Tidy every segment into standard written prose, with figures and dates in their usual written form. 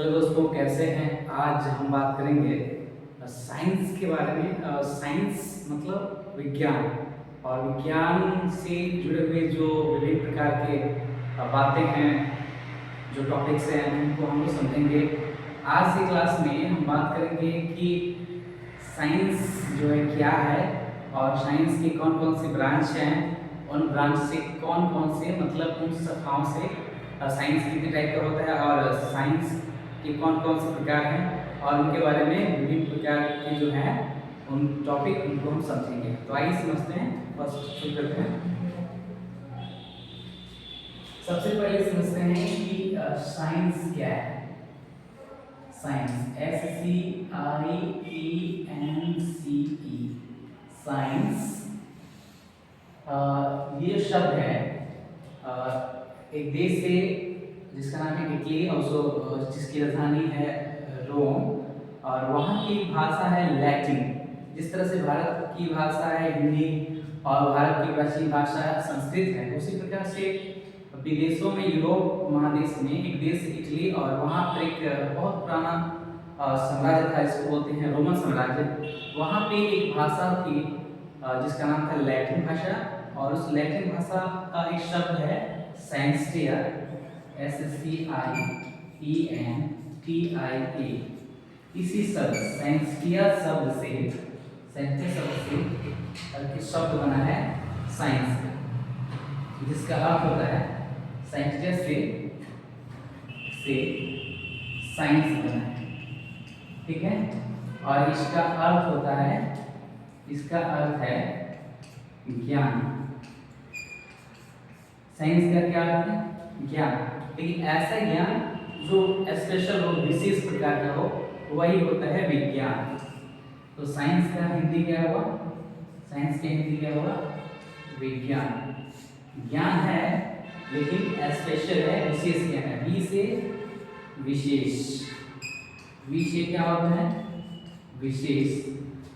Hello दोस्तों, कैसे हैं। आज हम बात करेंगे साइंस के बारे में। साइंस मतलब विज्ञान, और विज्ञान से जुड़े हुए जो विभिन्न प्रकार के बातें हैं, जो टॉपिक्स हैं, उनको हम लोग समझेंगे। आज की क्लास में हम बात करेंगे कि साइंस जो है क्या है, और साइंस की कौन कौन सी ब्रांच हैं, उन ब्रांच से कौन कौन से मतलब उन शाखाओं से साइंस कितने टाइप का होता है, और साइंस के कौन कौन से प्रकार हैं, और उनके बारे में विभिन्न प्रकार के जो हैं उन टॉपिक उनको हम समझेंगे। तो आइए समझते हैं। फर्स्ट शुरू करते हैं। सबसे पहले समझते हैं कि साइंस क्या है। साइंस SCIENCE, साइंस ये शब्द है एक देश से जिसका नाम है इटली, और जिसकी राजधानी है रोम, और वहाँ की भाषा है लैटिन। जिस तरह से भारत की भाषा है हिंदी और भारत की प्राचीन भाषा संस्कृत है, उसी प्रकार से विदेशों में यूरोप महादेश में एक देश इटली, और वहाँ पर एक बहुत पुराना साम्राज्य था, इसको बोलते हैं रोमन साम्राज्य। वहाँ पे एक भाषा थी जिसका नाम था लैटिन भाषा, और उस लैटिन भाषा का एक शब्द है साइंटिया, SCIENTIA। इसी शब्द साइंटिया शब्द से शब्द बना है साइंस, जिसका अर्थ होता है साइंटिया से साइंस बना है, ठीक है। और इसका अर्थ होता है, इसका अर्थ है ज्ञान। साइंस का क्या अर्थ है? ज्ञान। लेकिन ऐसा ज्ञान जो स्पेशल हो, विशेष प्रकार का हो, वही होता है विज्ञान। तो साइंस का हिंदी क्या हुआ? साइंस के हिंदी क्या हुआ? विज्ञान। ज्ञान है लेकिन स्पेशल है, विशेष ज्ञान है। वी से विशेष, वी से क्या होता है? विशेष।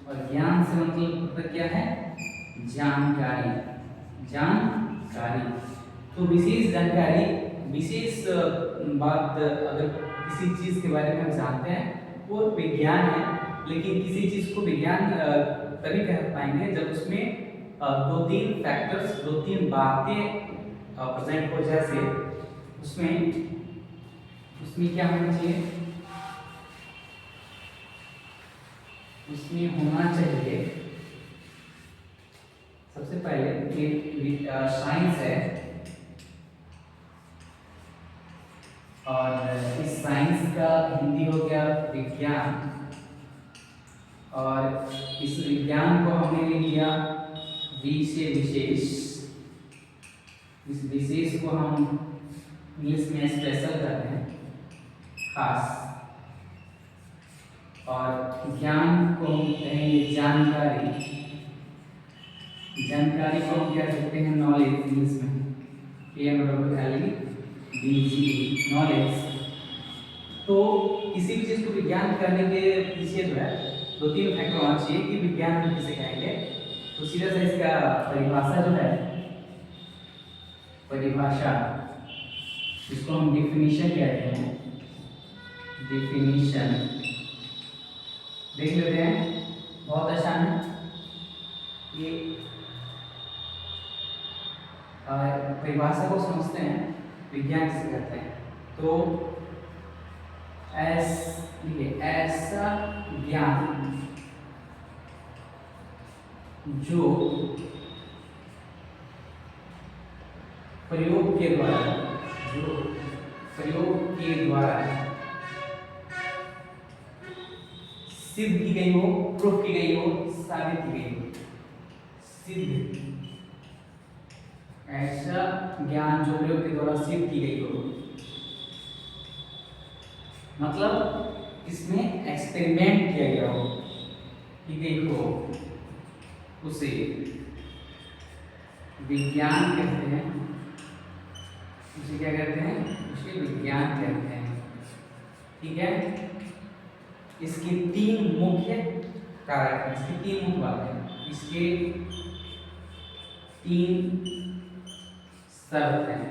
और ज्ञान से मतलब क्या है? जानकारी, जानकारी। तो विशेष जानकारी, विशेष बात, अगर किसी चीज के बारे में हम जानते हैं वो विज्ञान है। लेकिन किसी चीज को विज्ञान तभी कह पाएंगे जब उसमें दो तीन फैक्टर्स, दो तीन बातें प्रेजेंट हो। जैसे उसमें क्या होना चाहिए? उसमें होना चाहिए सबसे पहले साइंस है, और इस साइंस का हिंदी हो गया विज्ञान, और इस विज्ञान को हमने ले लिया वी से विशेष। इस विशेष को हम इंग्लिश में स्पेशल कहते हैं, खास। और ज्ञान को हम कहेंगे जानकारी। जानकारी को हम क्या कहते हैं? नॉलेज, इंग्लिश में नॉलेज। तो किसी भी चीज को विज्ञान करने के पीछे जो है दो तीन फैक्टर होना चाहिए कि विज्ञान हम किसे कहेंगे। तो सीधा सा इसका परिभाषा जो है, परिभाषा, इसको हम डिफिनीशन कहते हैं। डिफिनीशन देख लेते हैं, बहुत आसान है ये। परिभाषा को समझते हैं, विज्ञान किसे कहते हैं। तो ऐसा ज्ञान जो प्रयोग के द्वारा सिद्ध की गई हो, प्रूफ की गई हो, साबित की गई हो। सिद्ध, ऐसा ज्ञान जो प्रयोग के द्वारा सिद्ध की गई हो, मतलब इसमें एक्सपेरिमेंट किया गया हो, की गई हो, उसे विज्ञान कहते हैं। उसे क्या कहते हैं? उसे विज्ञान कहते हैं, ठीक है। इसके तीन मुख्य कारक हैं, इसकी तीन मुख्य बातें, इसके तीन शर्त हैं।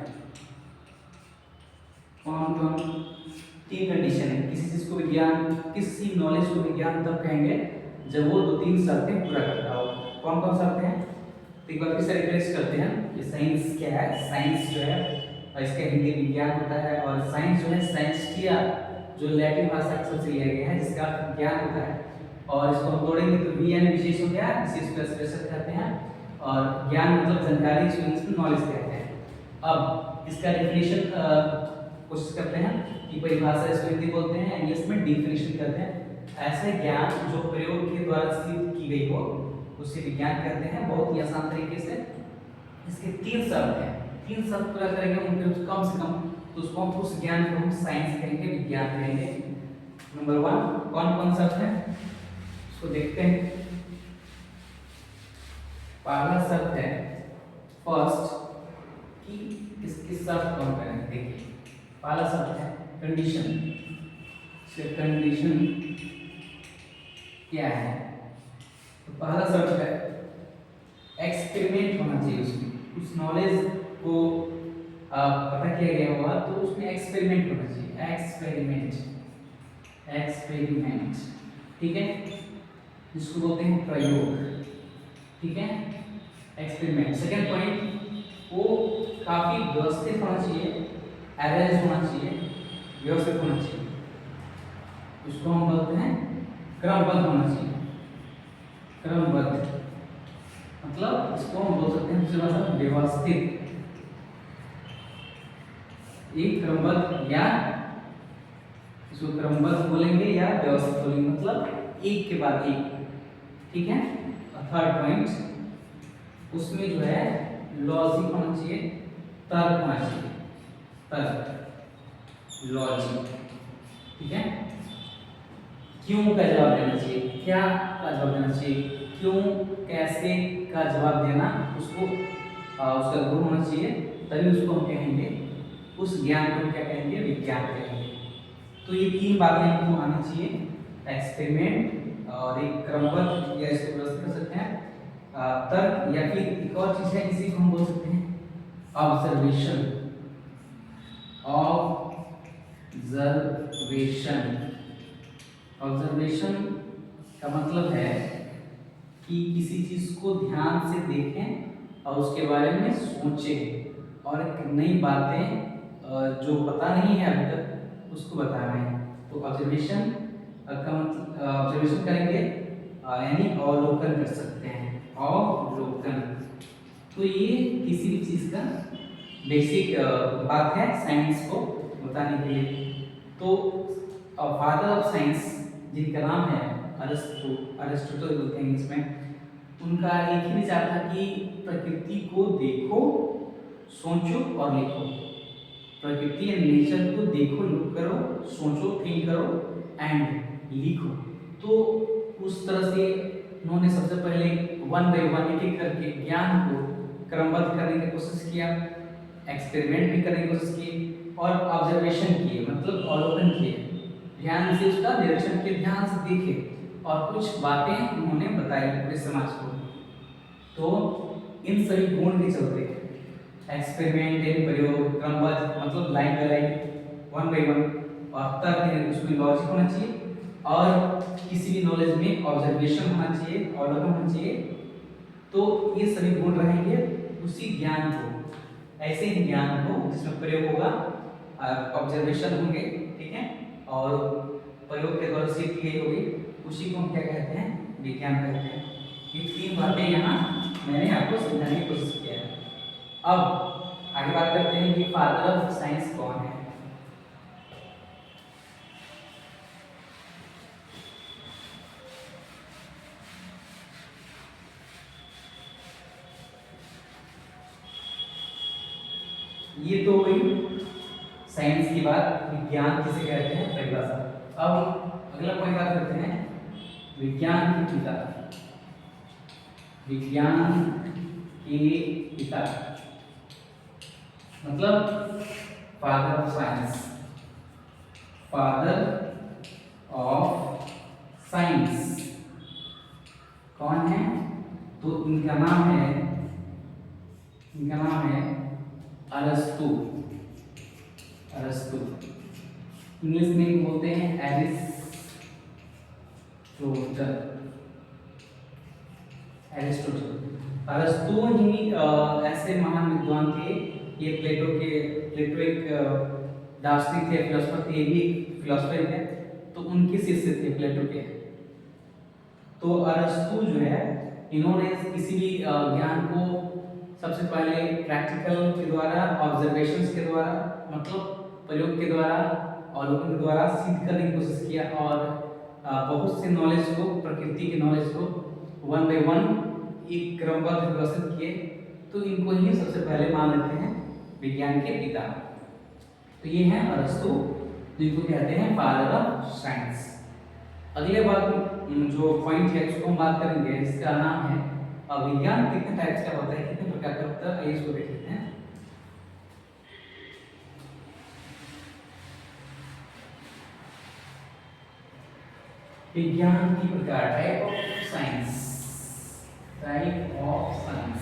कौन कौन? तीन कंडीशन है। किसी चीज को विज्ञान, किसी नॉलेज को विज्ञान तब कहेंगे जब वो दो तीन शर्तें पूरा करता हो। कौन कौन शर्तें हैं? तो एक बार फिर से रिफ्रेश करते हैं। ये साइंस क्या है? साइंस जो है इसका हिंदी विज्ञान होता है, और साइंस जो है साइंसटिया जो लैटिन भाषा से लिया गया है, जिसका अर्थ ज्ञान होता है। और इसको हम तोड़ेंगे तो वी यानी विशेष हो गया, विशेष को स्पेशल कहते हैं, और ज्ञान मतलब जानकारी, इसको इंग्लिश में नॉलेज कहते हैं। अब इसका डेफिनेशन कोशिश करते हैं कि परिभाषा इसको हिंदी बोलते हैं, इंग्लिश में डेफिनेशन कहते हैं। ऐसे ज्ञान जो प्रयोग के द्वारा सिद्ध की गई हो उसे विज्ञान कहते हैं। बहुत ही आसान तरीके से इसके तीन शब्द हैं, तीन शब्द पूरा करेंगे उनके कम से कम, तो उसको हम उस ज्ञान को हम साइंस कहेंगे, विज्ञान कहेंगे। नंबर 1 कौन कौन शब्द है उसको देखते हैं। पहला शब्द है फर्स्ट, कि इसके शब्द कौन करेंगे। देखिए पहला शब्द है कंडीशन। कंडीशन क्या है? तो पहला शब्द है एक्सपेरिमेंट होना चाहिए उसमें, उस नॉलेज को पता किया गया होगा तो उसमें एक्सपेरिमेंट होना चाहिए। एक्सपेरिमेंट, एक्सपेरिमेंट, ठीक है, जिसको बोलते हैं प्रयोग, ठीक है, एक्सपेरिमेंट। सेकेंड पॉइंट, वो काफी व्यवस्थित होना चाहिए, अरेंज होना चाहिए, व्यवस्थित होना चाहिए, उसको हम बोलते हैं क्रमबद्ध होना चाहिए। क्रमबद्ध मतलब इसको हम बोल सकते हैं दूसरी भाषा व्यवस्थित। एक क्रमबद्ध, या इसको क्रमबद्ध बोलेंगे या व्यवस्थित बोलेंगे, मतलब एक के बाद एक, ठीक है। थर्ड पॉइंट, उसमें जो है लॉजिक होना चाहिए, तर्क होना चाहिए, तर्क, लॉजिक, ठीक है। क्यों का जवाब देना चाहिए, क्या का जवाब देना चाहिए, क्यों कैसे का जवाब देना, उसको उसका गुण होना चाहिए, तभी उसको हम कहेंगे, उस ज्ञान को क्या कहेंगे, विज्ञान कहेंगे। तो ये तीन बातें हमको आनी चाहिए, एक्सपेरिमेंट और एक क्रमबद्ध, या इसको व्यवस्थित कर सकते हैं तर्क, या फिर एक और चीज है इसी को हम बोल सकते हैं ऑब्जर्वेशन। ऑब्जर्वेशन, ऑब्जर्वेशन का मतलब है कि किसी चीज को ध्यान से देखें और उसके बारे में सोचें, और नई बातें जो पता नहीं है अभी तक उसको बता रहे हैं। तो ऑब्जर्वेशन का मतलब ऑब्जर्वेशन करेंगे यानी अवलोकन कर सकते हैं, अवलोकन। तो ये किसी भी चीज का बेसिक बात है साइंस को बताने के लिए। तो फादर ऑफ साइंस जिनका नाम है अरिस्टोटल बोलते हैं इसमें, उनका एक ही विचार था कि प्रकृति को देखो, सोचो और लिखो। प्रकृति या नेचर को देखो, लुक करो, सोचो, थिंक करो एंड लिखो। तो उस तरह से उन्होंने सबसे पहले वन बाय वन एक एक करके ज्ञान को क्रमबद्ध करने की कोशिश किया, एक्सपेरिमेंट भी करने की कोशिश की, और ऑब्जर्वेशन किए, मतलब अवलोकन किए, ध्यान से उसका निरीक्षण किए, ध्यान से देखे, और कुछ बातें उन्होंने बताई पूरे समाज को। तो इन सभी गुण के चलते एक्सपेरिमेंट, प्रयोग, क्रमबद्ध मतलब line by line, one by one, और तर्क उसमें लॉजिक होना चाहिए, और किसी भी नॉलेज में ऑब्जर्वेशन होना चाहिए, अवलोकन होना चाहिए। तो ये सभी गुण रहेंगे उसी ज्ञान को, ऐसे ही ज्ञान को जिसमें प्रयोग होगा, ऑब्जर्वेशन होंगे, ठीक है, और प्रयोग के द्वारा सिद्ध की गई होगी, उसी को हम क्या कहते हैं, विज्ञान कहते हैं। ये तीन बातें यहाँ मैंने आपको समझाने की कोशिश किया है। अब आगे बात करते हैं कि फादर ऑफ साइंस कौन है। ये तो हुई साइंस की बात, विज्ञान किसे कहते हैं परिभाषा। अब अगला पॉइंट बात करते हैं विज्ञान के पिता। विज्ञान के पिता मतलब father of science, father of science कौन है? तो इनका नाम है अरस्तु। अरस्तु इंग्लिश में बोलते हैं एरिस्टोटल। अरस्तु ही ऐसे महान विद्वान थे, ये प्लेटो एक दार्शनिक थे, फिलोसफर थे, ये भी फिलोसफर है, तो उनके शिष्य थे प्लेटो के। तो अरस्तु जो है, इन्होंने किसी भी ज्ञान को सबसे पहले प्रैक्टिकल के द्वारा, ऑब्जर्वेशंस के द्वारा, मतलब प्रयोग के द्वारा, अवलोकन के द्वारा सिद्ध करने की कोशिश किया, और बहुत से नॉलेज को, प्रकृति के नॉलेज को वन बाय वन एक क्रमबद्ध व्यवस्थित किए। तो इनको ही सबसे पहले मान लेते हैं विज्ञान के पिता। तो ये हैं अरस्तु, जिनको कहते हैं फादर ऑफ साइंस। अगले बात जो पॉइंट है उसको हम बात करेंगे, इसका नाम है विज्ञान कितने टाइप्स का होता है, कितने प्रकार का होता है, आइए इसको देख लेते हैं। विज्ञान की प्रकार, type of science, type of science,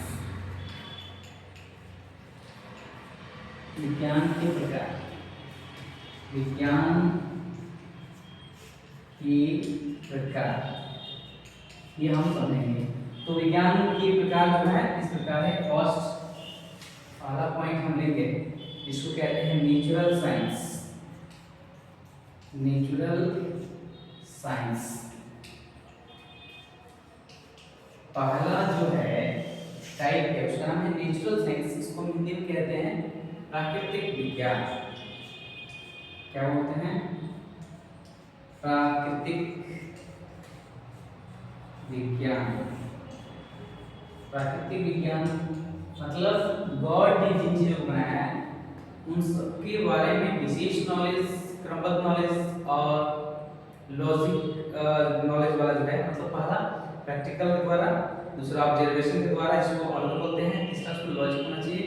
विज्ञान के प्रकार, विज्ञान के प्रकार, ये हम समझेंगे। तो विज्ञान के प्रकार जो है इस प्रकार है। फर्स्ट पहला पॉइंट हम लेंगे, इसको कहते हैं नेचुरल साइंस। नेचुरल साइंस पहला जो है टाइप है, उसका नाम है नेचुरल साइंस। इसको हिंदी में कहते हैं प्राकृतिक विज्ञान। क्या बोलते हैं? प्राकृतिक विज्ञान। प्राकृतिक विज्ञान मतलब गॉड ने जिन चीजों को बनाया है उन सबके बारे में विशेष नॉलेज, क्रमबद्ध नॉलेज और लॉजिक नॉलेज वाला जो है, मतलब पहला प्रैक्टिकल के द्वारा, दूसरा ऑब्जर्वेशन के द्वारा, जिसको ऑर्डर बोलते हैं, तीसरा उसको लॉजिक होना चाहिए।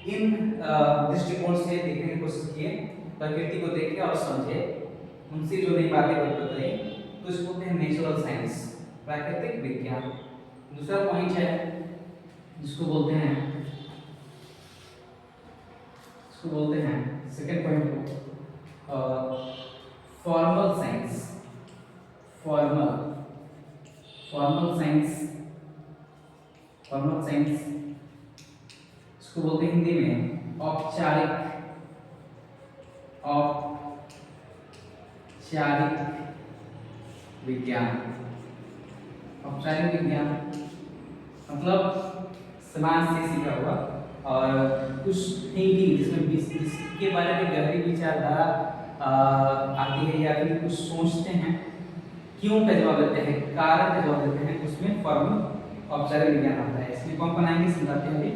इन दृष्टिकोण से देखने की कोशिश किए, प्रकृति को देखे और समझे, उनसे जो नई बातें बताई, तो इसको बोलते हैं नेचुरल साइंस, प्राकृतिक विज्ञान। दूसरा पॉइंट है जिसको बोलते हैं सेकेंड पॉइंट को फॉर्मल साइंस। फॉर्मल साइंस इसको बोलते हैं हिंदी में औपचारिक विज्ञान। औपचारिक विज्ञान मतलब समाज से सीखा हुआ और कुछ थिंकिंग जिसके बारे में गहरी विचारधारा आती है, या फिर कुछ सोचते हैं, क्यों का जवाब देते हैं, कारण का जवाब देते हैं, उसमें फॉर्मल औपचारिक विज्ञान आता है। इसमें कौन कौन आएंगे समझाते हैं अभी।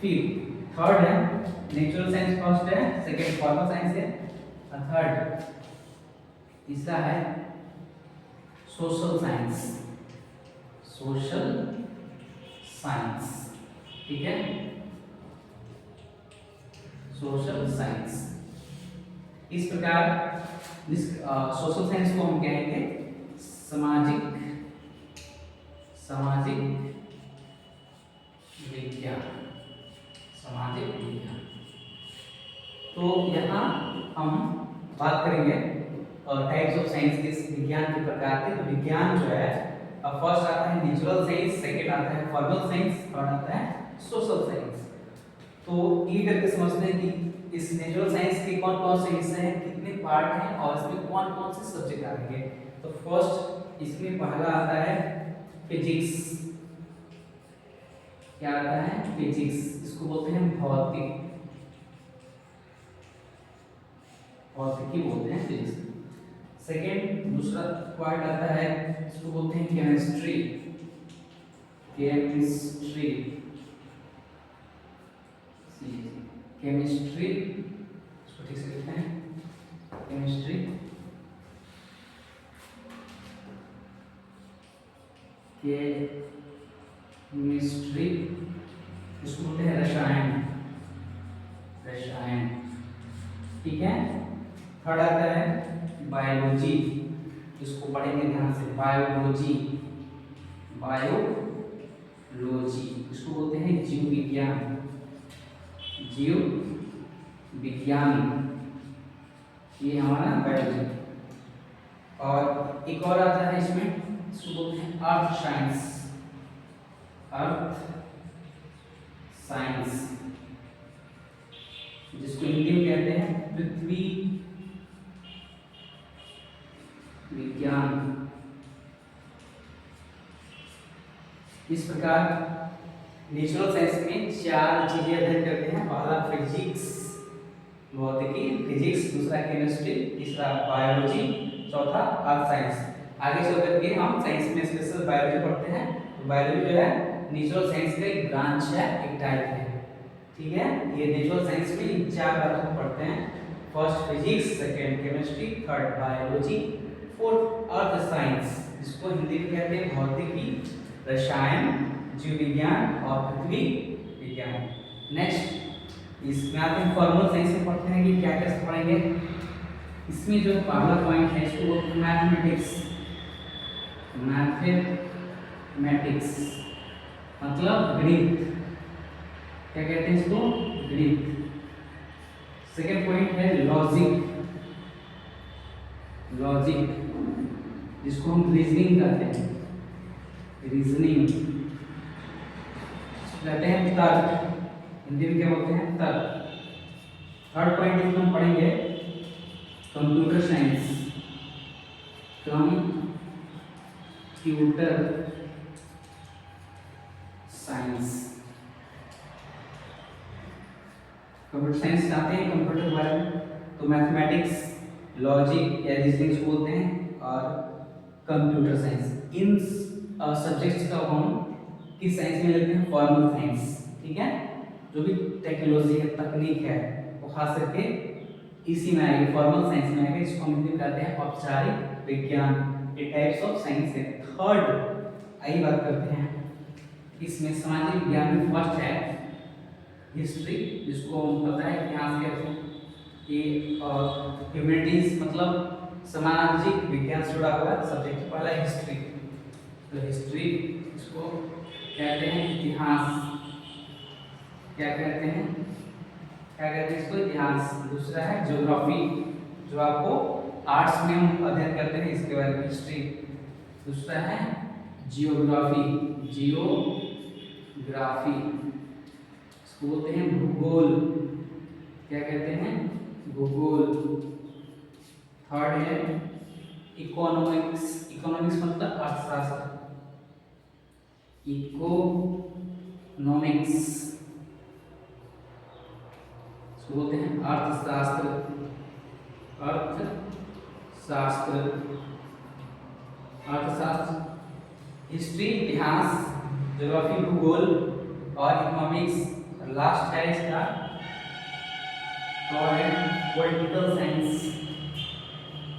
फिर थर्ड है नेचुरल साइंस, फर्स्ट है, सेकेंड फॉर्मल साइंस है, और थर्ड तीसरा है सोशल साइंस। ठीक है, सोशल साइंस। इस प्रकार सोशल साइंस को हम कहेंगे सामाजिक विज्ञान। तो यहाँ हम बात करेंगे टाइप्स ऑफ साइंस के, विज्ञान के प्रकार के। तो विज्ञान जो है फर्स्ट आता है नेचुरल साइंस, सेकंड आता है फॉर्मल साइंस, थर्ड आता है सोशल साइंस। तो ये करके समझते हैं कि इस नेचुरल साइंस के कौन कौन से हिस्से हैं, कितने पार्ट हैं, और इसमें कौन कौन से सब्जेक्ट आएंगे। तो फर्स्ट इसमें पहला आता है फिजिक्स। क्या आता है? फिजिक्स। इसको बोलते हैं भौतिकी बोलते हैं फिजिक्स। सेकेंड दूसरा पार्ट आता है, इसको बोलते हैं केमिस्ट्री। इसको ठीक से लिखते हैं, केमिस्ट्री। इसको बोलते हैं रसायन। ठीक है। थर्ड आता है बायोलॉजी, इसको पढ़ेंगे ध्यान से, बायोलॉजी। इसको बोलते हैं जीव विज्ञान। ये हमारा बायोलॉजी। और एक और आता है इसमें, इसको बोलते हैं अर्थ साइंस। अर्थ साइंस जिसको हिंदी में कहते हैं पृथ्वी विज्ञान। इस प्रकार नेचुरल साइंस में 4 चीजें अध्ययन करते हैं। पहला फिजिक्स, भौतिकी, फिजिक्स, दूसरा केमिस्ट्री, तीसरा बायोलॉजी, चौथा अर्थ साइंस। आगे चल करके हम साइंस में स्पेशल बायोलॉजी पढ़ते हैं। तो बायोलॉजी जो है नेचुरल साइंस का एक ब्रांच है, एक टाइप है, ठीक है। ये नेचुरल साइंस में इन 4 बातों को पढ़ते हैं। First physics, second chemistry, third biology, fourth earth science जिसको हिंदी में कहते हैं भौतिकी, रसायन, जीव विज्ञान और पृथ्वी विज्ञान। नेक्स्ट इसमें आते हैं फॉर्मल साइंस में पढ़ते हैं कि क्या क्या पढ़ेंगे। इसमें जो पहला पॉइंट है इसको मैथमेटिक्स। मैथमेटिक्स मतलब गणित, क्या कहते हैं इसको, गणित। सेकंड पॉइंट है लॉजिक। लॉजिक जिसको हम रीजनिंग कहते हैं, रीजनिंग कहते हैं तर्क, हिंदी में क्या बोलते हैं, तर्क। थर्ड पॉइंट इसमें हम पढ़ेंगे computer science. Computer science, computer science चाहते हैं कंप्यूटर के बारे में, तो मैथमेटिक्स, लॉजिक या रीजनिंग बोलते हैं और कंप्यूटर साइंस। इन सब्जेक्ट्स का हम किस साइंस में लेते हैं, फॉर्मल साइंस, ठीक है। जो भी टेक्नोलॉजी है, तकनीक है, वो खास करके इसी में आएगी, फॉर्मल साइंस में आएगी, जिसको हम हिंदी में कहते हैं औपचारिक विज्ञान। ये टाइप्स ऑफ साइंस है। थर्ड आइए बात करते हैं, इसमें सामाजिक विज्ञान में फर्स्ट है हिस्ट्री, जिसको हम पता है इतिहास कहते हैं। ये और ह्यूमैनिटीज मतलब सामाजिक विज्ञान से जुड़ा हुआ सब्जेक्ट। पहला हिस्ट्री, तो हिस्ट्री इसको कहते हैं इतिहास, क्या कहते हैं, क्या कहते हैं इसको, इतिहास। दूसरा है ज्योग्राफी, जो आपको आर्ट्स में हम अध्ययन करते हैं, इसके बारे में हिस्ट्री। दूसरा है जियोग्राफी, जियोग्राफी इसको बोलते हैं भूगोल, क्या कहते हैं, भूगोल। थर्ड है इकोनॉमिक्स, इकोनॉमिक्स मतलब अर्थशास्त्र, इकोनॉमिक्स इसको बोलते हैं अर्थशास्त्र, अर्थशास्त्र, अर्थशास्त्र। हिस्ट्री इतिहास, ज्योग्राफी भूगोल और इकोनॉमिक्स। लास्ट है इसका और है पॉलिटिकल साइंस,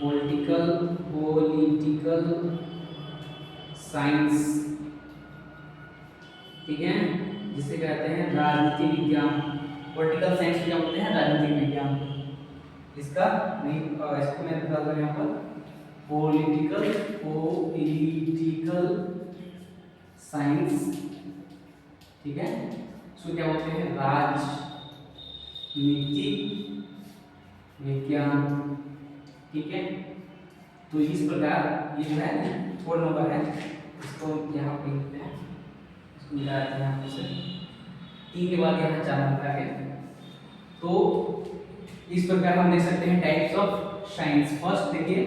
पॉलिटिकल साइंस, ठीक है, जिसे कहते हैं राजनीति विज्ञान। पॉलिटिकल साइंस क्या बोलते हैं, राजनीति विज्ञान। इसका नहीं, इसको मैं बता दूं यहाँ पर, पॉलिटिकल साइंस, ठीक है। इसको क्या बोलते हैं, राजनीति विज्ञान, ठीक है। तो इस प्रकार ये जो है 4 नंबर है, इसको यहाँ पे लिखते हैं, इसको मिलाते हैं यहाँ से 3 के बाद यहाँ 4 नंबर आ गए। तो इस प्रकार हम देख सकते हैं टाइप्स ऑफ साइंस। फर्स्ट देखिए,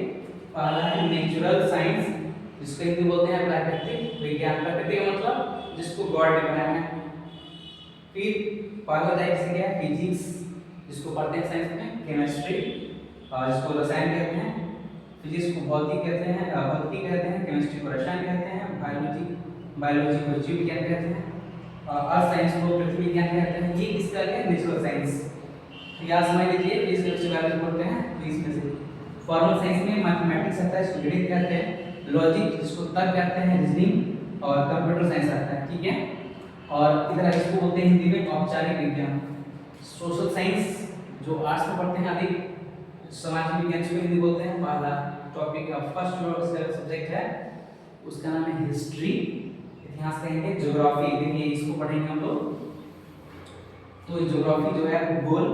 पहला है नेचुरल साइंस, जिसको हिंदी बोलते हैं प्राकृतिक विज्ञान। प्राकृतिक मतलब जिसको गॉड ने बनाया है। फिर पहला टाइप से क्या है, फिजिक्स, जिसको पढ़ते हैं साइंस में, केमिस्ट्री जिसको रसायन कहते हैं, फिजिक्स को भौतिक कहते हैं, भौतिकी कहते हैं, केमिस्ट्री को रसायन कहते हैं, बायोलॉजी को जीव विज्ञान कहते हैं, अर्थ साइंस को पृथ्वी विज्ञान कहते हैं। ये किसका है, नेचुरल साइंस। तो याद समझ लीजिए, इस तरह से बायोलॉजी पढ़ते हैं। तो इसमें से फॉर्मल साइंस में मैथमेटिक्स आता है, इसको गणित कहते हैं, लॉजिक जिसको तर्क कहते हैं, रीजनिंग और कंप्यूटर साइंस आता है, ठीक है। और इधर इसको बोलते हैं हिंदी में औपचारिक विज्ञान। सोशल साइंस जो आर्ट्स में पढ़ते हैं, अधिक सामाजिक विज्ञान को हिंदी बोलते हैं। पहला टॉपिक का फर्स्ट जो सब्जेक्ट है उसका नाम है हिस्ट्री, इतिहास कहेंगे। ज्योग्राफी देखिए, इसको पढ़ेंगे हम लोग। तो ज्योग्राफी जो है भूगोल,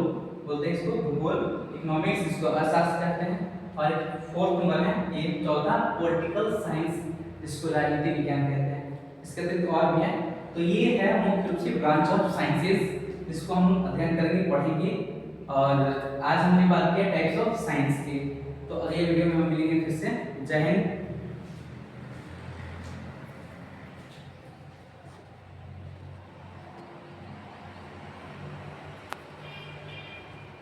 बोलते हैं इसको भूगोल, इकोनॉमिक्स इसको अर्थशास्त्र कहते हैं, और फोर्थ नंबर में ये चौथा पॉलिटिकल साइंस जिसको राजनीति विज्ञान कहते हैं। इसके अतिरिक्त और भी है। तो ये है मुख्य रूप से ब्रांच ऑफ साइंसेस जिसको हम अध्ययन करेंगे, पढ़ेंगे। और आज हमने बात किया टाइप्स ऑफ साइंस की। तो अगले वीडियो में हम मिलेंगे फिर से। जय हिंद।